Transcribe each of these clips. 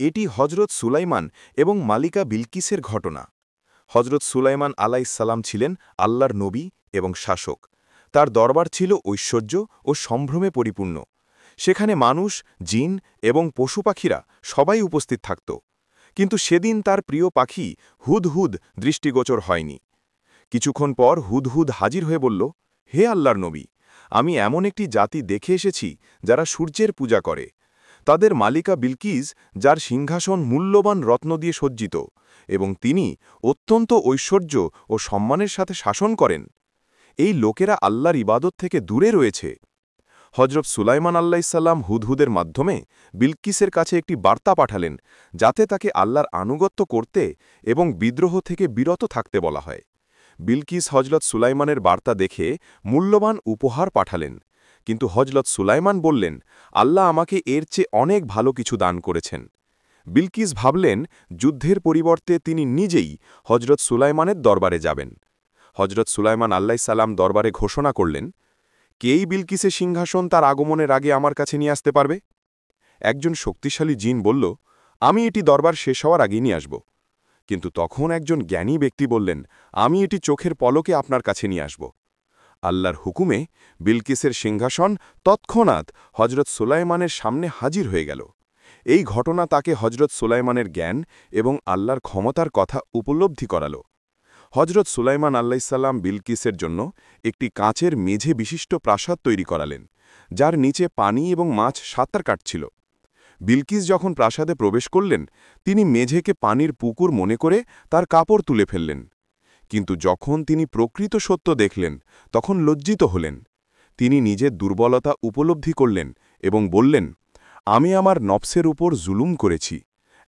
এটি হজরত সুলাইমান এবং মালিকা বিলকিসের ঘটনা। হজরত সুলাইমান আলাইসাল্লাম ছিলেন আল্লাহর নবী এবং শাসক। তার দরবার ছিল ঐশ্বর্য ও সম্ভ্রমে পরিপূর্ণ। সেখানে মানুষ, জিন এবং পশু পাখিরা সবাই উপস্থিত থাকত। কিন্তু সেদিন তার প্রিয় পাখি হুদহুদ দৃষ্টিগোচর হয়নি। কিছুক্ষণ পর হুদহুদ হাজির হয়ে বলল, হে আল্লাহর নবী, আমি এমন একটি জাতি দেখে এসেছি যারা সূর্যের পূজা করে। তাদের মালিকা বিলকিস, যার সিংহাসন মূল্যবান রত্ন দিয়ে সজ্জিত, এবং তিনি অত্যন্ত ঐশ্বর্য ও সম্মানের সাথে শাসন করেন। এই লোকেরা আল্লাহর ইবাদত থেকে দূরে রয়েছে। হজরত সুলাইমান আলাইহিসসালাম হুদহুদের মাধ্যমে বিলকিসের কাছে একটি বার্তা পাঠালেন, যাতে তাকে আল্লাহর আনুগত্য করতে এবং বিদ্রোহ থেকে বিরত থাকতে বলা হয়। বিলকিস হজরত সুলাইমানের বার্তা দেখে মূল্যবান উপহার পাঠালেন, কিন্তু হজরত সুলাইমান বললেন, আল্লাহ আমাকে এর চেয়ে অনেক ভালো কিছু দান করেছেন। বিলকিস ভাবলেন, যুদ্ধের পরিবর্তে তিনি নিজেই হজরত সুলাইমানের দরবারে যাবেন। হজরত সুলাইমান আলাইহিসসালাম দরবারে ঘোষণা করলেন, কেই বিলকিসের সিংহাসন তার আগমনের আগে আমার কাছে নিয়ে আসতে পারবে? একজন শক্তিশালী জিন বলল, আমি এটি দরবার শেষ হওয়ার আগেই নিয়ে আসব। কিন্তু তখন একজন জ্ঞানী ব্যক্তি বললেন, আমি এটি চোখের পলকে আপনার কাছে নিয়ে আসব। আল্লাহর হুকুমে বিলকিসের সিংহাসন তৎক্ষণাৎ হজরত সুলাইমানের সামনে হাজির হয়ে গেল। এই ঘটনা তাকে হজরত সুলাইমানের জ্ঞান এবং আল্লাহর ক্ষমতার কথা উপলব্ধি করাল। হজরত সুলাইমান আলাইহিসসালাম বিলকিসের জন্য একটি কাঁচের মেঝে বিশিষ্ট প্রাসাদ তৈরি করালেন, যার নিচে পানি এবং মাছ সাঁতার কাটছিল। বিলকিস যখন প্রাসাদে প্রবেশ করলেন, তিনি মেঝেকে পানির পুকুর মনে করে তার কাপড় তুলে ফেললেন। কিন্তু যখন তিনি প্রকৃত সত্য দেখলেন, তখন লজ্জিত হলেন। তিনি নিজের দুর্বলতা উপলব্ধি করলেন এবং বললেন, আমি আমার নফসের উপর জুলুম করেছি।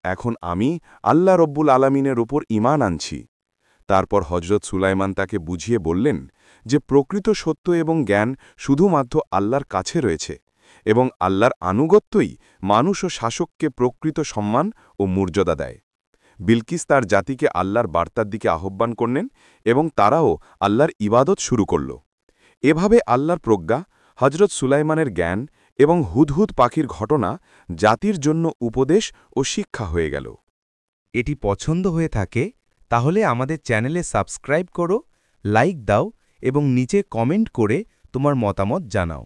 এখন আমি আল্লাহ রব্বুল আলামিনের উপর ঈমান আনছি। তারপর হজরত সুলাইমান তাকে বুঝিয়ে বললেন যে প্রকৃত সত্য এবং জ্ঞান শুধুমাত্র আল্লাহর কাছে রয়েছে, এবং আল্লাহর আনুগত্যই মানুষ ও শাসককে প্রকৃত সম্মান ও মর্যাদা দেয়। বিলকিস তার জাতিকে আল্লাহর বার্তার দিকে আহ্বান করলেন এবং তারাও আল্লাহর ইবাদত শুরু করল। এভাবে আল্লাহর প্রজ্ঞা, হজরত সুলাইমানের জ্ঞান এবং হুদহুদ পাখির ঘটনা জাতির জন্য উপদেশ ও শিক্ষা হয়ে গেল। এটি পছন্দ হয়ে থাকে তাহলে আমাদের চ্যানেলে সাবস্ক্রাইব করো, লাইক দাও এবং নিচে কমেন্ট করে তোমার মতামত জানাও।